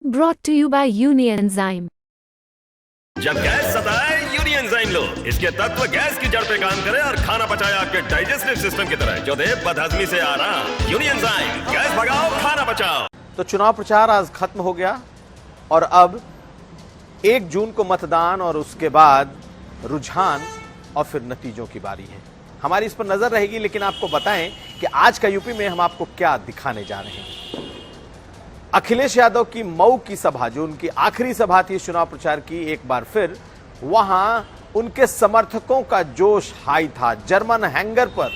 Brought to you by Unienzyme. जब gas सताए यूनियनजाइम लो। इसके तत्व गैस की जड़ पे काम करे और खाना पचाए आपके डाइजेस्टिव सिस्टम की तरह, जो दे बदहजमी से आराम। यूनियनजाइम, गैस भगाओ, खाना बचाओ। तो चुनाव प्रचार आज खत्म हो गया और अब 1 जून को मतदान और उसके बाद रुझान और फिर नतीजों की बारी है। हमारी इस पर नजर रहेगी, लेकिन आपको बताएं कि आज का यूपी में हम आपको क्या दिखाने जा रहे हैं। अखिलेश यादव की मऊ की सभा, जो उनकी आखिरी सभा थी चुनाव प्रचार की, एक बार फिर वहां उनके समर्थकों का जोश हाई था। जर्मन हैंगर पर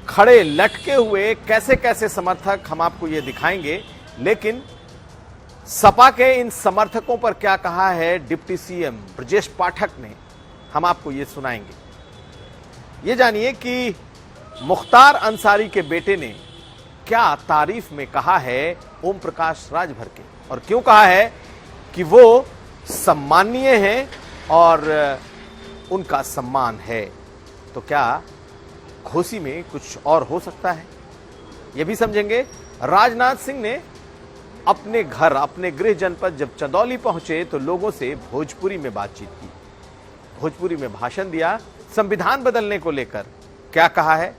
खड़े लटके हुए कैसे कैसे समर्थक हम आपको ये दिखाएंगे, लेकिन सपा के इन समर्थकों पर क्या कहा है डिप्टी सीएम ब्रजेश पाठक ने, हम आपको ये सुनाएंगे। ये जानिए कि मुख्तार अंसारी के बेटे ने क्या तारीफ में कहा है ओम प्रकाश राजभर के, और क्यों कहा है कि वो सम्मानीय हैं और उनका सम्मान है। तो क्या घोसी में कुछ और हो सकता है, यह भी समझेंगे। राजनाथ सिंह ने अपने घर, अपने गृह जनपद जब चंदौली पहुंचे तो लोगों से भोजपुरी में बातचीत की, भोजपुरी में भाषण दिया। संविधान बदलने को लेकर क्या कहा है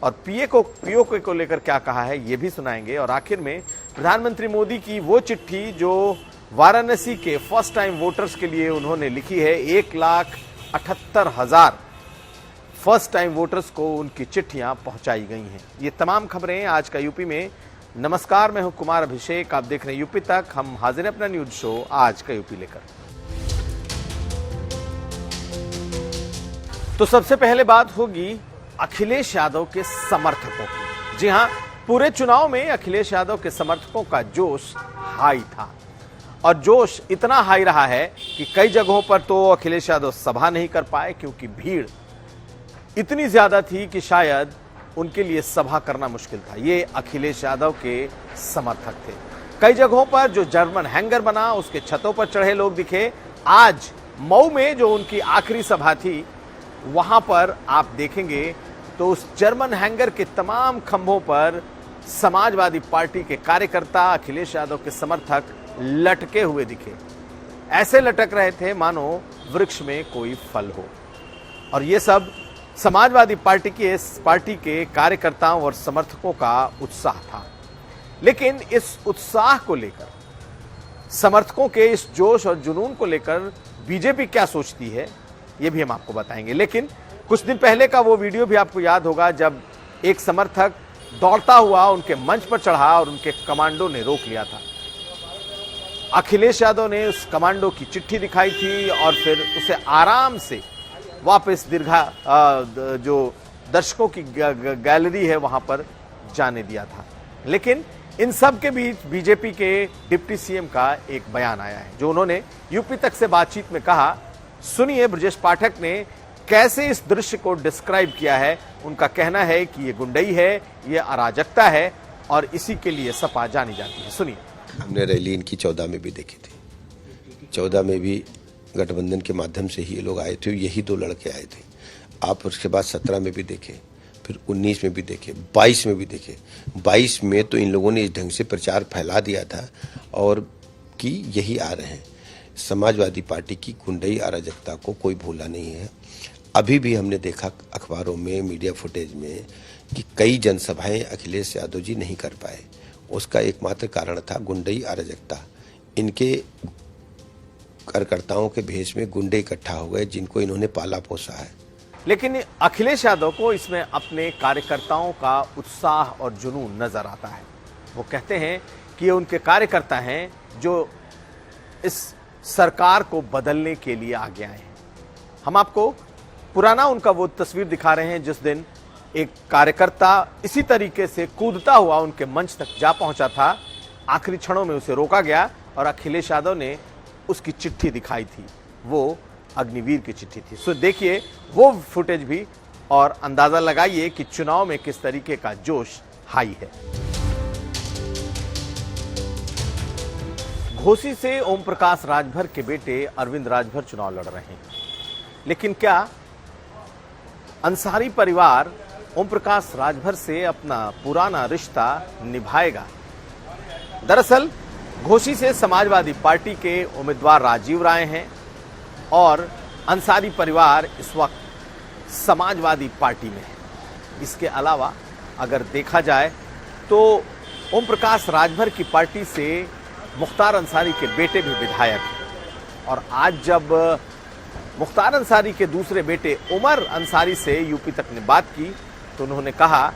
और पीओके को लेकर क्या कहा है, यह भी सुनाएंगे। और आखिर में प्रधानमंत्री मोदी की वो चिट्ठी जो वाराणसी के फर्स्ट टाइम वोटर्स के लिए उन्होंने लिखी है। 1,78,000 फर्स्ट टाइम वोटर्स को उनकी चिट्ठियां पहुंचाई गई हैं। ये तमाम खबरें आज का यूपी में। नमस्कार, मैं हूं कुमार अभिषेक, आप देख रहे हैं यूपी तक। हम हाजिर हैं अपना न्यूज शो आज का यूपी लेकर। तो सबसे पहले बात होगी अखिलेश यादव के समर्थकों की। जी हां, पूरे चुनाव में अखिलेश यादव के समर्थकों का जोश हाई था, और जोश इतना हाई रहा है कि कई जगहों पर तो अखिलेश यादव सभा नहीं कर पाए, क्योंकि भीड़ इतनी ज्यादा थी कि शायद उनके लिए सभा करना मुश्किल था। ये अखिलेश यादव के समर्थक थे। कई जगहों पर जो जर्मन हैंगर बना, उसके छतों पर चढ़े लोग दिखे। आज मऊ में जो उनकी आखिरी सभा थी, वहां पर आप देखेंगे तो उस जर्मन हैंगर के तमाम खंभों पर समाजवादी पार्टी के कार्यकर्ता, अखिलेश यादव के समर्थक लटके हुए दिखे। ऐसे लटक रहे थे मानो वृक्ष में कोई फल हो। और ये सब समाजवादी पार्टी के कार्यकर्ताओं और समर्थकों का उत्साह था। लेकिन इस उत्साह को लेकर, समर्थकों के इस जोश और जुनून को लेकर बीजेपी क्या सोचती है, ये भी हम आपको बताएंगे। लेकिन कुछ दिन पहले का वो वीडियो भी आपको याद होगा, जब एक समर्थक दौड़ता हुआ उनके मंच पर चढ़ा और उनके कमांडो ने रोक लिया था। अखिलेश यादव ने उस कमांडो की चिट्ठी दिखाई थी और फिर उसे आराम से वापस दीर्घा जो दर्शकों की गैलरी है वहां पर जाने दिया था। लेकिन इन सब के बीच बीजेपी के डिप्टी सीएम का एक बयान आया है, जो उन्होंने यूपी तक से बातचीत में कहा। सुनिए ब्रजेश पाठक ने कैसे इस दृश्य को डिस्क्राइब किया है। उनका कहना है कि ये गुंडई है, ये अराजकता है और इसी के लिए सपा जानी जाती है। सुनिए। हमने रैली इनकी 14 में भी देखी थी। 14 में भी गठबंधन के माध्यम से ही ये लोग आए थे, यही 2 लड़के आए थे। आप उसके बाद 17 में भी देखे, फिर 19 में भी देखे, 22 में भी देखे। 22 में तो इन लोगों ने इस ढंग से प्रचार फैला दिया था और कि यही आ रहे हैं। समाजवादी पार्टी की गुंडई अराजकता को कोई भूला नहीं है। अभी भी हमने देखा अखबारों में, मीडिया फुटेज में कि कई जनसभाएं अखिलेश यादव जी नहीं कर पाए। उसका एकमात्र कारण था गुंडई अराजकता। इनके कार्यकर्ताओं के भेष में गुंडे इकट्ठा हो गए, जिनको इन्होंने पाला पोसा है। लेकिन अखिलेश यादव को इसमें अपने कार्यकर्ताओं का उत्साह और जुनून नजर आता है। वो कहते हैं कि ये उनके कार्यकर्ता हैं जो इस सरकार को बदलने के लिए आगे आए हैं। हम आपको पुराना उनका वो तस्वीर दिखा रहे हैं, जिस दिन एक कार्यकर्ता इसी तरीके से कूदता हुआ उनके मंच तक जा पहुंचा था। आखिरी क्षणों में उसे रोका गया और अखिलेश यादव ने उसकी चिट्ठी दिखाई थी। वो अग्निवीर की चिट्ठी थी। सो देखिए वो फुटेज भी और अंदाजा लगाइए कि चुनाव में किस तरीके का जोश हाई है। घोसी से ओम प्रकाश राजभर के बेटे अरविंद राजभर चुनाव लड़ रहे हैं। लेकिन क्या अंसारी परिवार ओम प्रकाश राजभर से अपना पुराना रिश्ता निभाएगा? दरअसल घोसी से समाजवादी पार्टी के उम्मीदवार राजीव राय हैं और अंसारी परिवार इस वक्त समाजवादी पार्टी में है। इसके अलावा अगर देखा जाए तो ओम प्रकाश राजभर की पार्टी से मुख्तार अंसारी के बेटे भी विधायक हैं और आज जब मुख्तार अंसारी के दूसरे बेटे उमर अंसारी से यूपी तक ने बात की तो उन्होंने कहा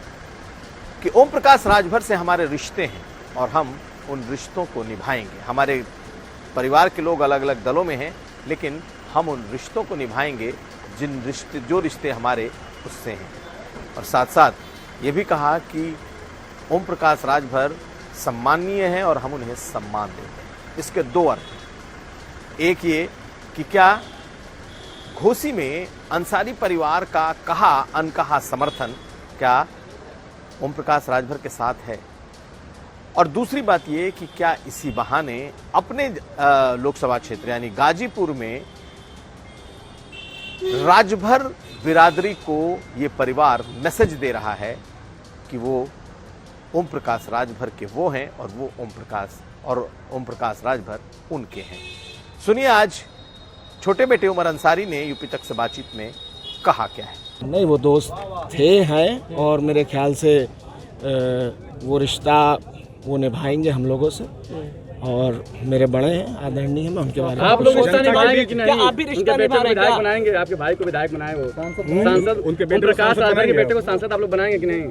कि ओम प्रकाश राजभर से हमारे रिश्ते हैं और हम उन रिश्तों को निभाएंगे। हमारे परिवार के लोग अलग अलग दलों में हैं, लेकिन हम उन रिश्तों को निभाएंगे जो रिश्ते हमारे उससे हैं। और साथ साथ ये भी कहा कि ओम प्रकाश राजभर सम्माननीय हैं और हम उन्हें सम्मान देते हैं। इसके दो अर्थ, एक ये कि क्या घोसी में अंसारी परिवार का कहा अनकहा समर्थन क्या ओम प्रकाश राजभर के साथ है, और दूसरी बात ये कि क्या इसी बहाने अपने लोकसभा क्षेत्र यानी गाजीपुर में राजभर बिरादरी को ये परिवार मैसेज दे रहा है कि वो ओम प्रकाश राजभर के वो हैं और वो ओम प्रकाश राजभर उनके हैं। सुनिए आज छोटे बेटे उमर अंसारी ने यूपी तक से बातचीत में कहा क्या है। नहीं, वो दोस्त थे हैं और मेरे ख्याल से वो रिश्ता वो निभाएंगे हम लोगों से और मेरे बड़े हैं, आदरणीय हैं, मैं उनके बारे में आप लोग रिश्ता निभाएंगे कि नहीं? आप भी रिश्ता उनके बेटे को विधायक क्या? बनाएंगे, आपके भाई को विधायक बनाए, वो सांसद उनके बेटे प्रकाश राजभर के बेटे को सांसद आप लोग बनाएंगे कि नहीं?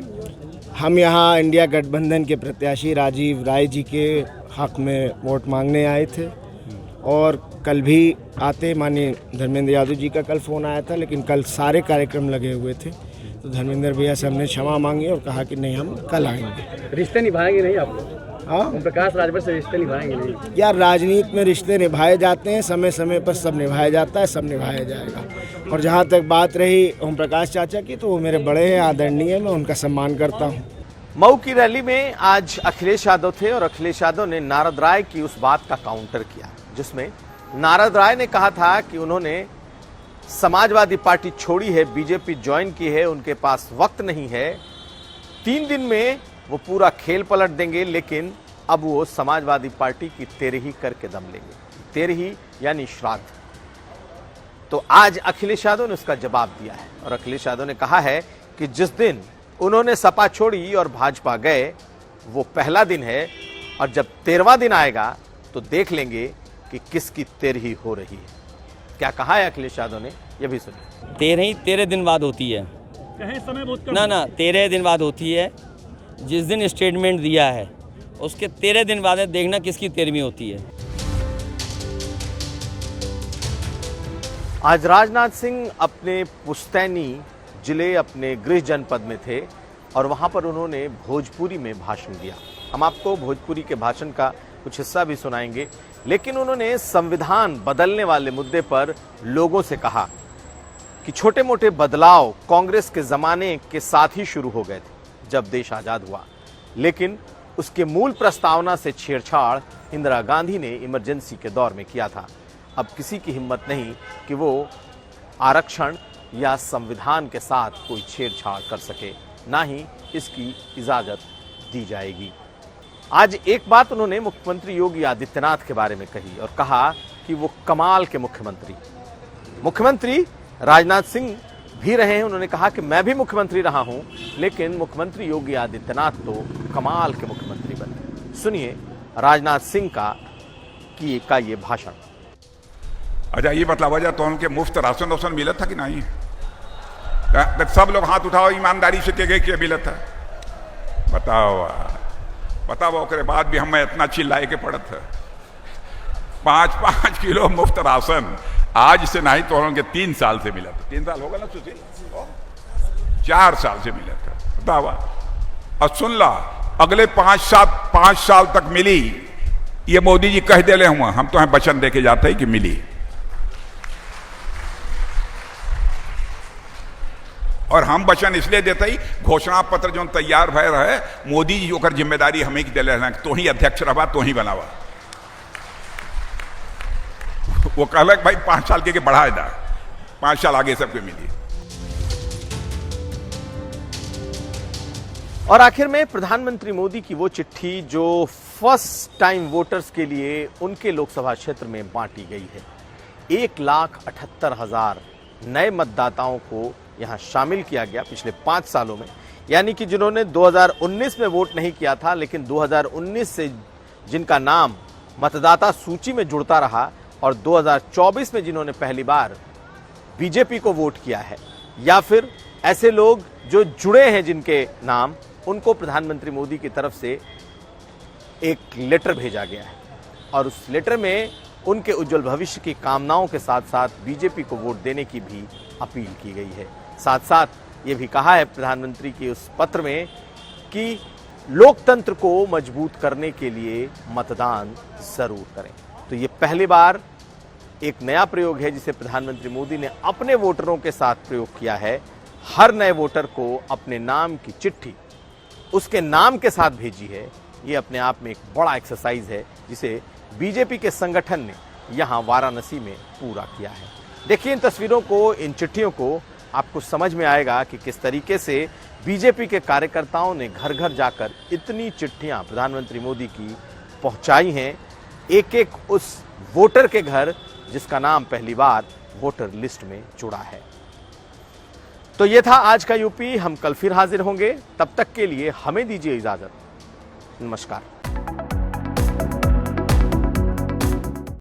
हम यहाँ इंडिया गठबंधन के प्रत्याशी राजीव राय जी के हक में वोट मांगने आए थे और कल भी आते माननीय धर्मेंद्र यादव जी का कल फ़ोन आया था, लेकिन कल सारे कार्यक्रम लगे हुए थे तो धर्मेंद्र भैया से हमने क्षमा मांगी और कहा कि नहीं, हम कल आएंगे। रिश्ते निभाएंगे नहीं आप लोग? हाँ, ओम प्रकाश राजभर से रिश्ते निभाएंगे नहीं? यार राजनीति में रिश्ते निभाए जाते हैं, समय समय पर सब निभाया जाता है, सब निभाया जाएगा। और जहाँ तक बात रही ओम प्रकाश चाचा की, तो वो मेरे बड़े हैं, आदरणीय है, मैं उनका सम्मान करता हूँ। मऊ की रैली में आज अखिलेश यादव थे और अखिलेश यादव ने नारद राय की उस बात का काउंटर किया जिसमें नारद राय ने कहा था कि उन्होंने समाजवादी पार्टी छोड़ी है, बीजेपी ज्वाइन की है, उनके पास वक्त नहीं है, 3 दिन में वो पूरा खेल पलट देंगे, लेकिन अब वो समाजवादी पार्टी की तेरही करके दम लेंगे। तेरही यानी श्राद्ध। तो आज अखिलेश यादव ने उसका जवाब दिया है और अखिलेश यादव ने कहा है कि जिस दिन उन्होंने सपा छोड़ी और भाजपा गए वो पहला दिन है और जब 13वां दिन आएगा तो देख लेंगे कि किसकी तेरही हो रही है। क्या कहा है अखिलेश यादव ने, ये भी सुनिए। 13 दिन बाद होती है, ना 13 दिन बाद होती है। जिस दिन स्टेटमेंट दिया है उसके 13 दिन बाद देखना किसकी 13वीं होती है। आज राजनाथ सिंह अपने पुश्तैनी जिले अपने गृह जनपद में थे और वहां पर उन्होंने भोजपुरी में भाषण दिया। हम आपको भोजपुरी के भाषण का कुछ हिस्सा भी सुनाएंगे, लेकिन उन्होंने संविधान बदलने वाले मुद्दे पर लोगों से कहा कि छोटे मोटे बदलाव कांग्रेस के जमाने के साथ ही शुरू हो गए थे जब देश आजाद हुआ, लेकिन उसके मूल प्रस्तावना से छेड़छाड़ इंदिरा गांधी ने इमरजेंसी के दौर में किया था। अब किसी की हिम्मत नहीं कि वो आरक्षण या संविधान के साथ कोई छेड़छाड़ कर सके, ना ही इसकी इजाजत दी जाएगी। आज एक बात उन्होंने मुख्यमंत्री योगी आदित्यनाथ के बारे में कही और कहा कि वो कमाल के मुख्यमंत्री राजनाथ सिंह भी रहे हैं। उन्होंने कहा कि मैं भी मुख्यमंत्री रहा हूं, लेकिन मुख्यमंत्री योगी आदित्यनाथ तो कमाल के मुख्यमंत्री बने। सुनिए राजनाथ सिंह का ये भाषण। अच्छा ये बतलावा जाए तो उनके मुफ्त राशन वासन मिला था कि नहीं? सब लोग हाथ उठाओ ईमानदारी से के गए कि मिला था? बताओ ओकरे बाद भी हमें इतना चिल्लाए के पड़त है। 5-5 किलो मुफ्त राशन आज से नहीं तो उनके 3 साल से मिला था। 3 साल होगा ना सुशील? 4 साल से मिला था। बताओ। और सुन ला, अगले 5 साल तक मिली, ये मोदी जी कह दे हुआ, हम तो वचन दे के जाते हैं कि मिली। और हम वचन इसलिए देते ही घोषणा पत्र जो तैयार भय रहे, मोदी जी ओकर जिम्मेदारी हमें की दिले रहना, तो ही अध्यक्ष रहा तो ही बनावा। वो कहलक भाई 5 साल के बढ़ाए दा, 5 साल आगे सबके मिली। और आखिर में प्रधानमंत्री मोदी की वो चिट्ठी जो फर्स्ट टाइम वोटर्स के लिए उनके लोकसभा क्षेत्र में बांटी गई है। 1,78,000 नए मतदाताओं को यहां शामिल किया गया पिछले 5 सालों में, यानी कि जिन्होंने 2019 में वोट नहीं किया था लेकिन 2019 से जिनका नाम मतदाता सूची में जुड़ता रहा और 2024 में जिन्होंने पहली बार बीजेपी को वोट किया है, या फिर ऐसे लोग जो जुड़े हैं जिनके नाम, उनको प्रधानमंत्री मोदी की तरफ से एक लेटर भेजा गया है और उस लेटर में उनके उज्जवल भविष्य की कामनाओं के साथ साथ बीजेपी को वोट देने की भी अपील की गई है। साथ साथ ये भी कहा है प्रधानमंत्री के उस पत्र में कि लोकतंत्र को मजबूत करने के लिए मतदान जरूर करें। तो ये पहली बार एक नया प्रयोग है जिसे प्रधानमंत्री मोदी ने अपने वोटरों के साथ प्रयोग किया है। हर नए वोटर को अपने नाम की चिट्ठी उसके नाम के साथ भेजी है। ये अपने आप में एक बड़ा एक्सरसाइज है जिसे बीजेपी के संगठन ने यहां वाराणसी में पूरा किया है। देखिए इन तस्वीरों को, इन चिट्ठियों को, आपको समझ में आएगा कि किस तरीके से बीजेपी के कार्यकर्ताओं ने घर घर जाकर इतनी चिट्ठियां प्रधानमंत्री मोदी की पहुंचाई हैं, एक एक उस वोटर के घर जिसका नाम पहली बार वोटर लिस्ट में जुड़ा है। तो ये था आज का यूपी। हम कल फिर हाजिर होंगे, तब तक के लिए हमें दीजिए इजाजत। नमस्कार।